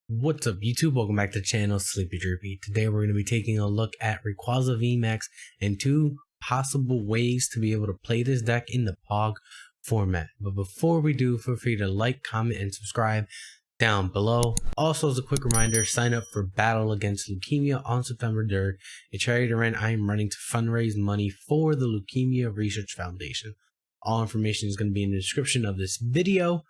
What's up YouTube, welcome back to the channel Sleepy Droopy. Today we're going to be taking a look at Rayquaza VMAX and two possible ways to be able to play this deck in the POG format. But before we do, feel free to like, comment, and subscribe down below. Also, as a quick reminder, sign up for Battle Against Leukemia on September 3rd, a charity event I am running to fundraise money for the Leukemia Research Foundation. All information is going to be in the description of this video.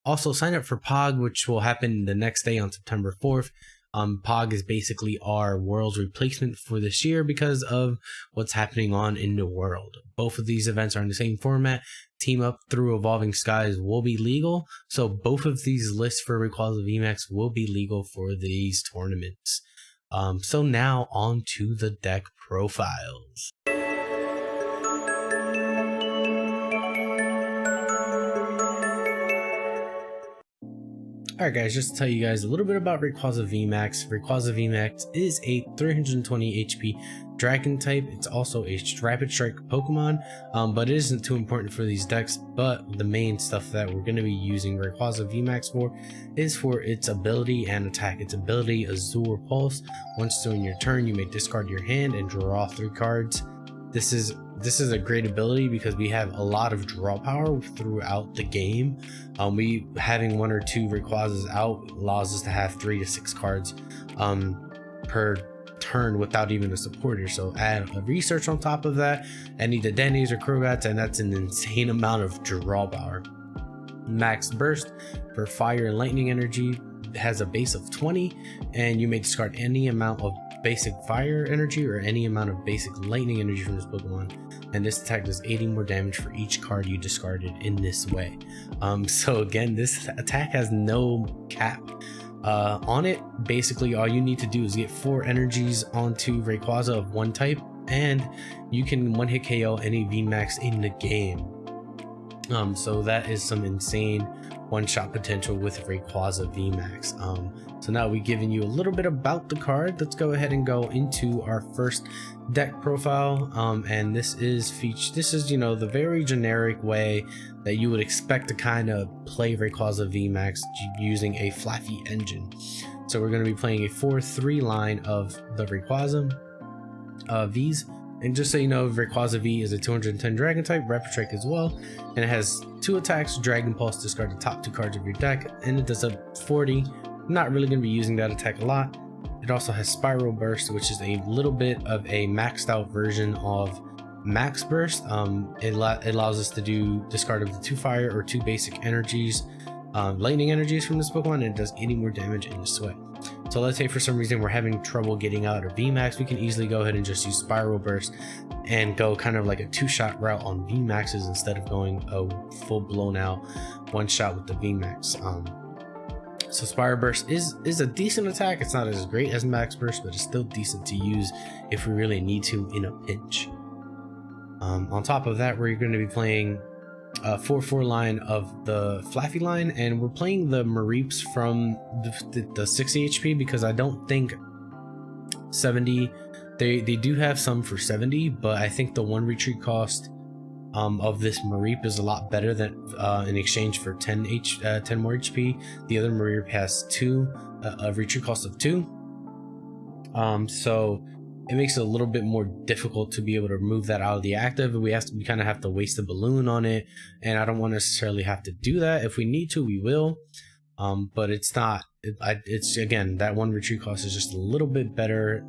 Also, sign up for POG, which will happen the next day on September 4th. POG is basically our world's replacement for this year because of what's happening on in the world. Both of these events are in the same format. Team Up through Evolving Skies will be legal. So both of these lists for Rayquaza VMAX will be legal for these tournaments. So now on to the deck profiles. Alright guys, just to tell you guys a little bit about Rayquaza VMAX. Rayquaza VMAX is a 320 HP dragon type. It's also a rapid strike Pokemon, but it isn't too important for these decks. But the main stuff that we're going to be using Rayquaza VMAX for is for its ability and attack. Its ability, Azure Pulse. Once during your turn, you may discard your hand and draw 3 cards. This is a great ability because we have a lot of draw power throughout the game. We having 1 or 2 Rayquazas out allows us to have 3 to 6 cards per turn without even a supporter. So add a research on top of that, any Dedennis or Krogats, and that's an insane amount of draw power. Max Burst for fire and lightning energy has a base of 20, and you may discard any amount of basic fire energy or any amount of basic lightning energy from this Pokemon, and this attack does 80 more damage for each card you discarded in this way. So again, this attack has no cap on it. Basically all you need to do is get 4 energies onto Rayquaza of 1 type, and you can one-hit KO any VMAX in the game. So that is some insane one-shot potential with Rayquaza VMAX. So now we've given you a little bit about the card. Let's go ahead and go into our first deck profile. And this is you know, the very generic way that you would expect to kind of play Rayquaza VMAX using a Flaffy engine. So we're going to be playing a 4-3 line of the Rayquaza V's. And just so you know, Rayquaza V is a 210 dragon type, rapid strike as well, and it has 2 attacks: Dragon Pulse, discard the top 2 cards of your deck, and it does a 40. Not really going to be using that attack a lot. It also has Spiral Burst, which is a little bit of a maxed out version of Max Burst. It allows us to discard up to 2 fire or 2 basic energies, lightning energies from this Pokemon, and it does 80 more damage in this way. So let's say for some reason we're having trouble getting out of VMAX, we can easily go ahead and just use Spiral Burst and go kind of like a 2-shot route on VMAXs instead of going a full blown out 1-shot with the VMAX. So Spiral Burst is a decent attack. It's not as great as Max Burst, but it's still decent to use if we really need to in a pinch. On top of that, we're going to be playing a 4-4 line of the Flaffy line, and we're playing the Mareeps from the 60 HP because I don't think 70, they do have some for 70, but I think the 1 retreat cost of this Mareep is a lot better than in exchange for 10 more HP. The other Mareep has a retreat cost of 2, so it makes it a little bit more difficult to be able to move that out of the active. We kind of have to waste a balloon on it, and I don't want to necessarily have to do that. If we need to, we will, but it's not. It's again, that 1 retreat cost is just a little bit better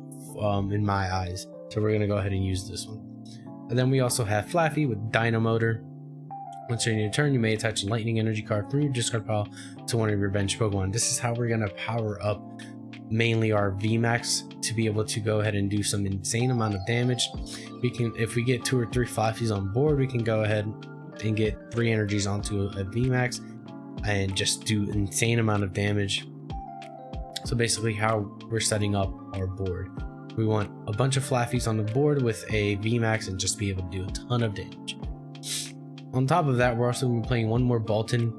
in my eyes. So we're gonna go ahead and use this one. And then we also have Flaffy with Dino Motor. Once you're in your turn, you may attach a lightning energy card from your discard pile to one of your bench Pokemon. This is how we're gonna power up mainly our VMAX to be able to go ahead and do some insane amount of damage. We can, if we get 2 or 3 Flaffies on board, we can go ahead and get 3 energies onto a VMAX and just do an insane amount of damage. So basically how we're setting up our board, we want a bunch of Flaffies on the board with a VMAX and just be able to do a ton of damage. On top of that, we're also going to be playing 1 more Bolton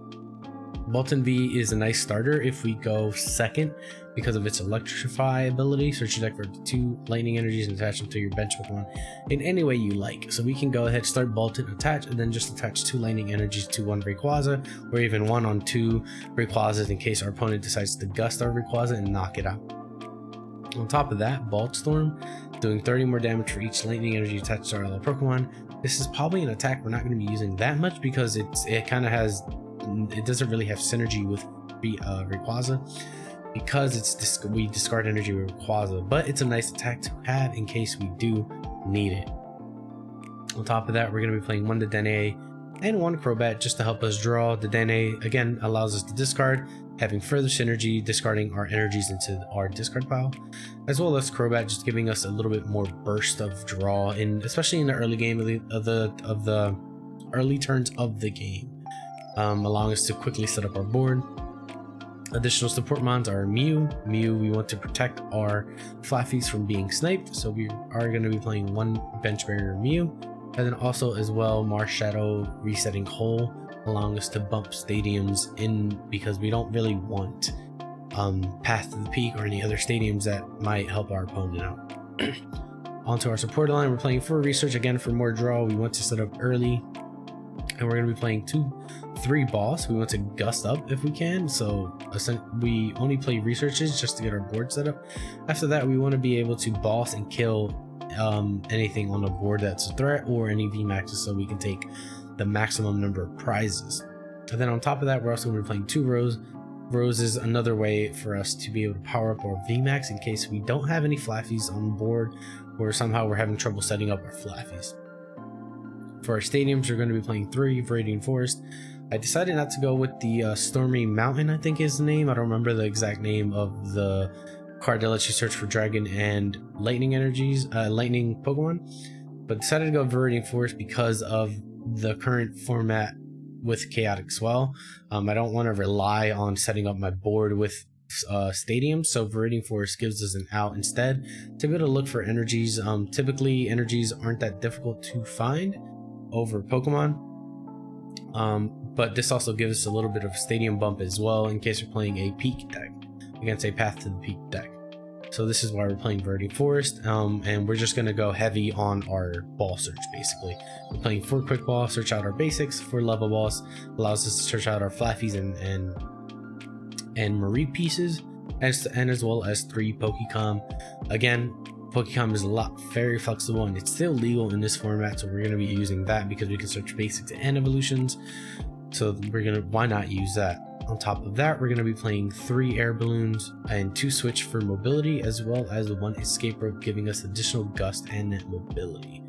Bolton V is a nice starter if we go second because of its electrify ability. Search your deck for 2 lightning energies and attach them to your bench Pokemon in any way you like. So we can go ahead, start Bolton, attach, and then just attach 2 lightning energies to 1 Rayquaza, or even 1 on 2 Rayquazas in case our opponent decides to gust our Rayquaza and knock it out. On top of that, Bulk Storm, doing 30 more damage for each lightning energy attached to our other Pokemon. This is probably an attack we're not going to be using that much because it doesn't really have synergy with Rayquaza because we discard energy with Rayquaza, but it's a nice attack to have in case we do need it. On top of that, we're going to be playing 1 Dedenne and 1 Crobat just to help us draw. Dedenne again allows us to discard, having further synergy, discarding our energies into our discard pile, as well as Crobat just giving us a little bit more burst of draw, especially in the early game of the early turns of the game, allowing us to quickly set up our board. Additional support mons are Mew. We want to protect our Flaffies from being sniped, so we are going to be playing 1 bench barrier Mew, and then also as well Marshadow resetting Hole, allowing us to bump stadiums in because we don't really want Path to the Peak or any other stadiums that might help our opponent out. Onto our support line, we're playing for research again for more draw. We want to set up early, and we're going to be playing 3 boss. We want to gust up if we can, so we only play researches just to get our board set up. After that, we want to be able to boss and kill anything on the board that's a threat or any VMAXs, so we can take the maximum number of prizes. And then on top of that, we're also going to be playing 2 Rose. Rose is another way for us to be able to power up our VMAX in case we don't have any Flaffies on board or somehow we're having trouble setting up our Flaffies. For our stadiums, we're going to be playing 3 Viridian Forest. I decided not to go with the Stormy Mountain, I think is the name. I don't remember the exact name of the card that lets you search for dragon and lightning energies, lightning Pokemon, but decided to go Viridian Forest because of the current format with Chaotic Swell. I don't want to rely on setting up my board with stadiums, so Viridian Forest gives us an out instead to be able to look for energies. Typically energies aren't that difficult to find over Pokemon, but this also gives us a little bit of stadium bump as well in case we're playing a peak deck against a Path to the Peak deck. So this is why we're playing Viridian Forest, and we're just going to go heavy on our ball search basically. We're playing 4 quick ball, search out our basics, 4 level balls, allows us to search out our Flaffies and Marie pieces, and as well as 3 Pokecom. Again, Pokecom is very flexible and it's still legal in this format, so we're going to be using that because we can search basics and evolutions. So why not use that? On top of that, we're going to be playing 3 air balloons and 2 switch for mobility, as well as 1 escape rope, giving us additional gust and mobility.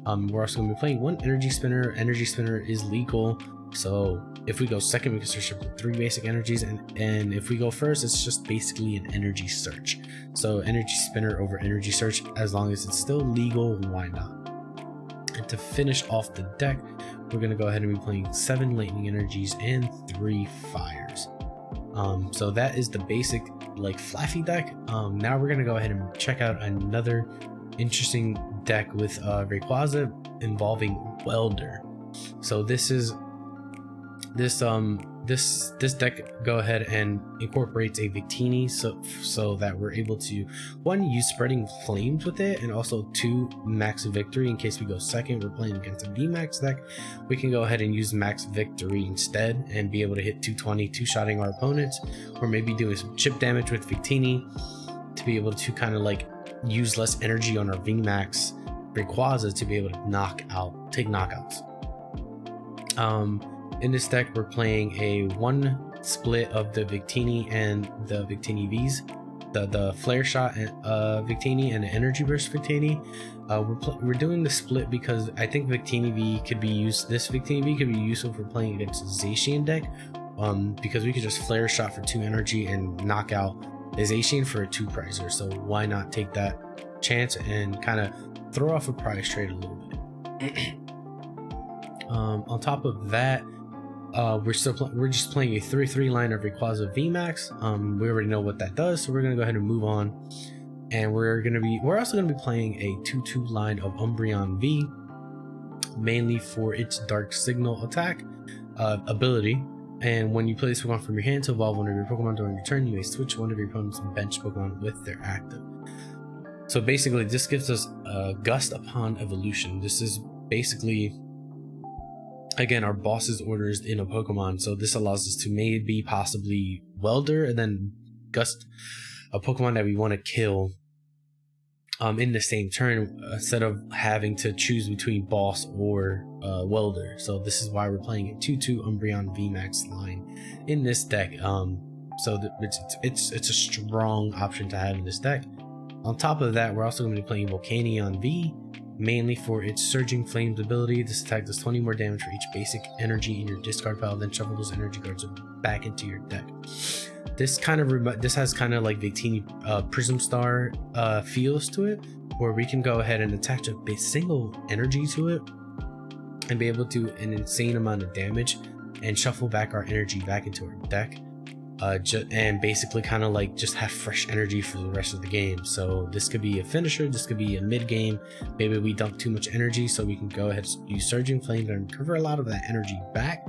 We're also going to be playing 1 energy spinner. Energy spinner is legal, so if we go second, we can search up 3 basic energies, and if we go first, it's just basically an energy search. So energy spinner over energy search, as long as it's still legal, why not? And to finish off the deck, we're going to go ahead and be playing 7 lightning energies and 3 fires. So that is the basic Flaffy deck. Now we're going to go ahead and check out another interesting deck with Rayquaza involving Welder. So this deck go ahead and incorporates a Victini so that we're able to 1 use spreading flames with it, and also 2 max victory in case we go second. We're playing against a VMAX deck, we can go ahead and use max victory instead and be able to hit 220, 2-shotting our opponents, or maybe doing some chip damage with Victini to be able to kind of use less energy on our VMAX Rayquaza to be able to take knockouts. In this deck, we're playing a 1 split of the Victini and the Victini Vs, the Flare Shot Victini and the Energy Burst Victini. We're doing the split because I think Victini V could be used. This Victini V could be useful for playing against a Zacian deck, because we could just Flare Shot for 2 energy and knock out the Zacian for a 2 prizer. So why not take that chance and kind of throw off a prize trade a little bit. On top of that, we're just playing a 3/3 line of Rayquaza VMAX. We already know what that does, so we're gonna go ahead and move on. And we're also gonna be playing a 2/2 line of Umbreon V, mainly for its Dark Signal attack ability. And when you play this Pokemon from your hand to evolve one of your Pokemon during your turn, you may switch one of your opponent's bench Pokemon with their active. So basically, this gives us a Gust upon evolution. This is basically, again, our boss's orders in a Pokemon. So this allows us to maybe possibly Welder and then Gust a Pokemon that we want to kill in the same turn, instead of having to choose between boss or Welder. So this is why we're playing a 2/2 Umbreon VMAX line in this deck. So it's a strong option to have in this deck. On top of that, we're also going to be playing Volcanion V, mainly for its Surging Flames ability. This attack does 20 more damage for each basic energy in your discard pile, then shuffle those energy cards back into your deck. This has kind of like Victini Prism Star feels to it, where we can go ahead and attach a single energy to it and be able to do an insane amount of damage and shuffle back our energy back into our deck. And basically kind of like just have fresh energy for the rest of the game. So this could be a finisher, this could be a mid game. Maybe we dump too much energy, so we can go ahead and use Surging Flames and recover a lot of that energy back.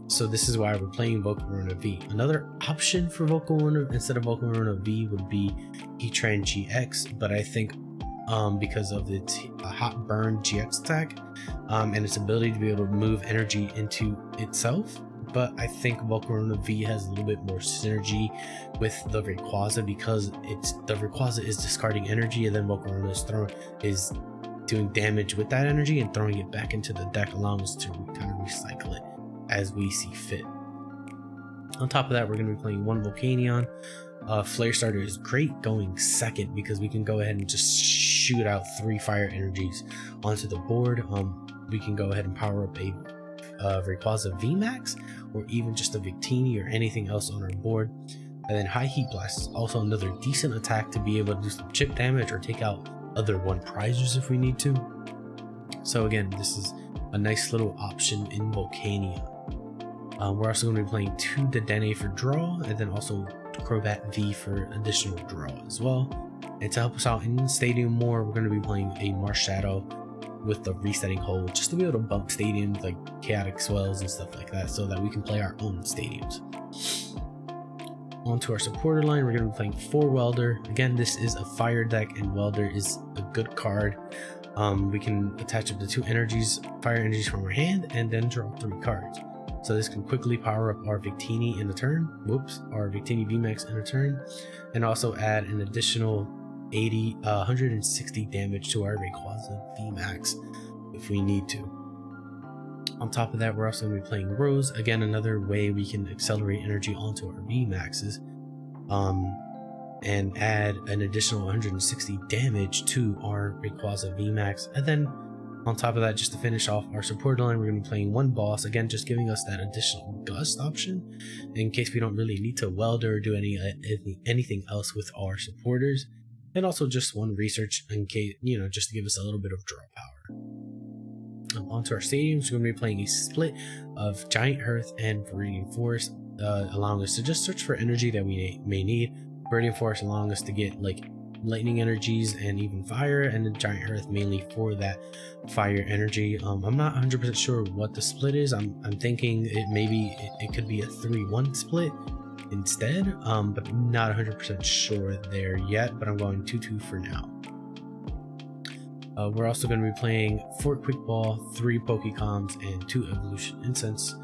So this is why we're playing Volcarona V. Another option for Volcarona instead of Volcarona V would be Heatran GX, but I think because of its Hot Burn GX attack and its ability to be able to move energy into itself, but I think Volcarona V has a little bit more synergy with the Rayquaza, because the Rayquaza is discarding energy and then Volcarona is doing damage with that energy and throwing it back into the deck, allowing us to kind of recycle it as we see fit. On top of that, we're going to be playing one Volcanion. Flare Starter is great going second because we can go ahead and just shoot out 3 fire energies onto the board. We can go ahead and power up a Rayquaza VMAX, or even just a Victini or anything else on our board. And then High Heat Blast is also another decent attack to be able to do some chip damage or take out other 1 prizers if we need to. So again, this is a nice little option in Volcania. We're also going to be playing 2 Dedenne for draw, and then also Crobat V for additional draw as well. And to help us out in the stadium more, we're going to be playing a Marshadow with the resetting hold, just to be able to bump stadiums like Chaotic Swells and stuff like that, so that we can play our own stadiums. Onto our supporter line, we're going to be playing 4 Welder. Again, this is a fire deck, and Welder is a good card. We can attach up to 2 fire energies from our hand, and then draw 3 cards. So this can quickly power up our Victini in a turn, our Victini VMAX in a turn, and also add an additional 160 damage to our Rayquaza VMAX if we need to. On top of that, we're also going to be playing Rose. Again, another way we can accelerate energy onto our VMAXs, and add an additional 160 damage to our Rayquaza VMAX. And then on top of that, just to finish off our support line, we're going to be playing 1 boss, again just giving us that additional Gust option in case we don't really need to Welder or do anything else with our supporters, and also just 1 research in case, just to give us a little bit of draw power. Onto our stadiums, we're going to be playing a split of Giant Hearth and Viridian Forest, allowing us to just search for energy that we may need. Viridian Forest allowing us to get like lightning energies and even fire, and the Giant Hearth mainly for that fire energy. I'm not 100% sure what the split is. I'm thinking it could be a 3-1 split instead, but not 100% sure there yet, but I'm going 2-2 for now. We're also going to be playing 4 Quick Ball, 3 Pokecoms, and 2 Evolution Incense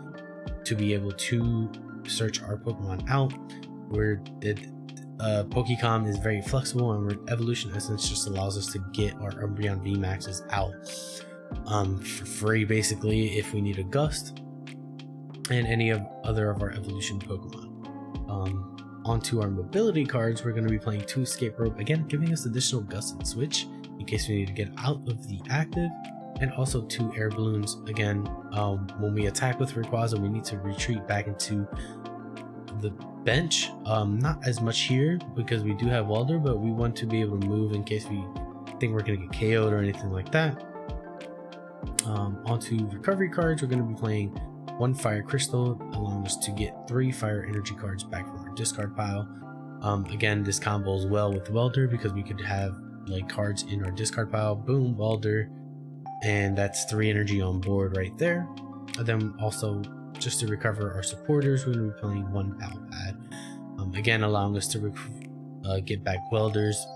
to be able to search our Pokemon out. Pokecom is very flexible, and Evolution Essence just allows us to get our Umbreon VMAXs out for free, basically, if we need a Gust and any other of our evolution Pokemon. Onto our mobility cards, we're going to be playing 2 Escape Rope, again giving us additional Gust and Switch in case we need to get out of the active, and also 2 Air Balloons. Again, when we attack with Rayquaza, we need to retreat back into the bench. Not as much here because we do have Welder, but we want to be able to move in case we think we're going to get KO'd or anything like that. Onto recovery cards, we're going to be playing 1 Fire Crystal, allowing us to get 3 Fire Energy cards back from our discard pile. Again, this combos well with Welder because we could have like cards in our discard pile, boom, Welder, and that's 3 energy on board right there. And then also just to recover our supporters, we're going to be playing 1 battle pad. Again, allowing us to get back Welders,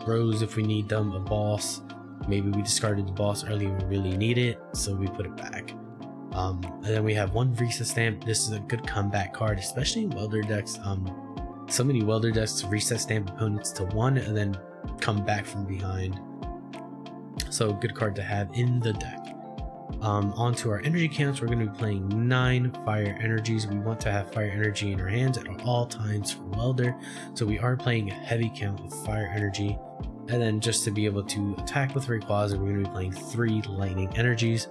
Rose if we need them, a boss. Maybe we discarded the boss early and we really need it, so we put it back. And then we have 1 Reset Stamp. This is a good comeback card, especially in Welder decks. So many Welder decks reset stamp opponents to 1 and then come back from behind. So good card to have in the deck. Onto our energy counts, we're going to be playing 9 fire energies. We want to have fire energy in our hands at all times for Welder, so we are playing a heavy count of fire energy. And then just to be able to attack with Rayquaza, we're going to be playing 3 lightning energies.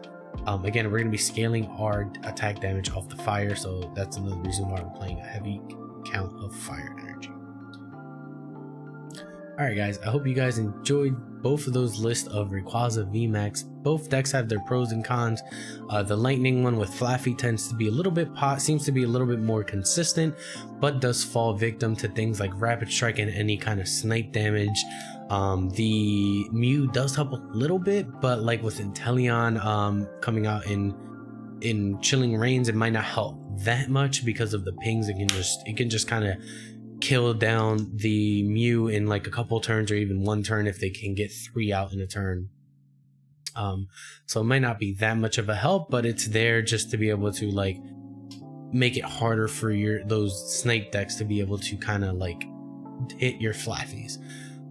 Again, we're going to be scaling our attack damage off the fire, so that's another reason why we're playing a heavy count of fire energy. Alright guys, I hope you guys enjoyed both of those lists of Rayquaza VMAX. Both decks have their pros and cons. The lightning one with Flaffy tends to be a little bit seems to be a little bit more consistent, but does fall victim to things like rapid strike and any kind of snipe damage. The Mew does help a little bit, but like with Inteleon coming out in Chilling Reigns, it might not help that much because of the pings. It can just kind of kill down the Mew in like a couple turns or even 1 turn if they can get 3 out in a turn. So it might not be that much of a help, but it's there just to be able to like make it harder for those snipe decks to be able to kind of like hit your Flaffies.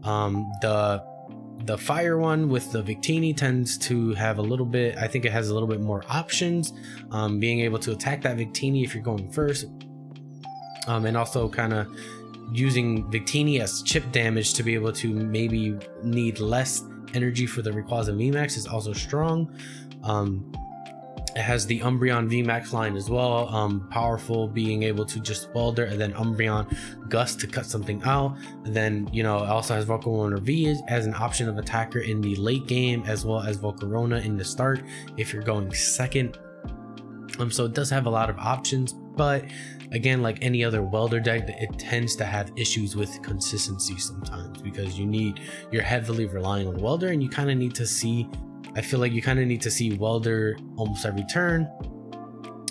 The fire one with the Victini tends to have a little bit, I think it has a little bit more options, being able to attack that Victini if you're going first, and also kind of using Victini as chip damage to be able to maybe need less energy for the Rayquaza VMAX is also strong. It has the Umbreon VMAX line as well, powerful, being able to just Welder and then Umbreon Gust to cut something out. And then, you know, it also has Volcarona V as an option of attacker in the late game, as well as Volcarona in the start if you're going second. So it does have a lot of options, but again, like any other Welder deck, it tends to have issues with consistency sometimes because you're heavily relying on Welder, and you kind of need to see, I feel like you kind of need to see Welder almost every turn.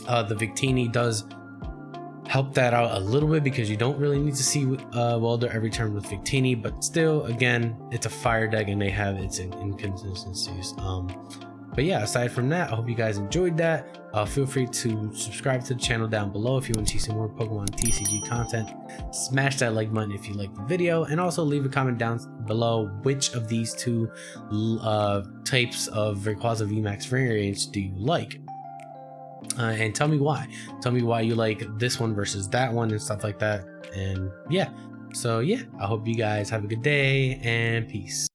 The Victini does help that out a little bit because you don't really need to see Welder every turn with Victini, but still, again, it's a fire deck and they have its inconsistencies. But yeah, aside from that, I hope you guys enjoyed that. Feel free to subscribe to the channel down below if you want to see some more Pokemon TCG content. Smash that like button if you like the video, and also leave a comment down below which of these 2 types of Rayquaza VMAX variants do you like. And tell me why. Tell me why you like this one versus that one and stuff like that. And yeah, so yeah, I hope you guys have a good day and peace.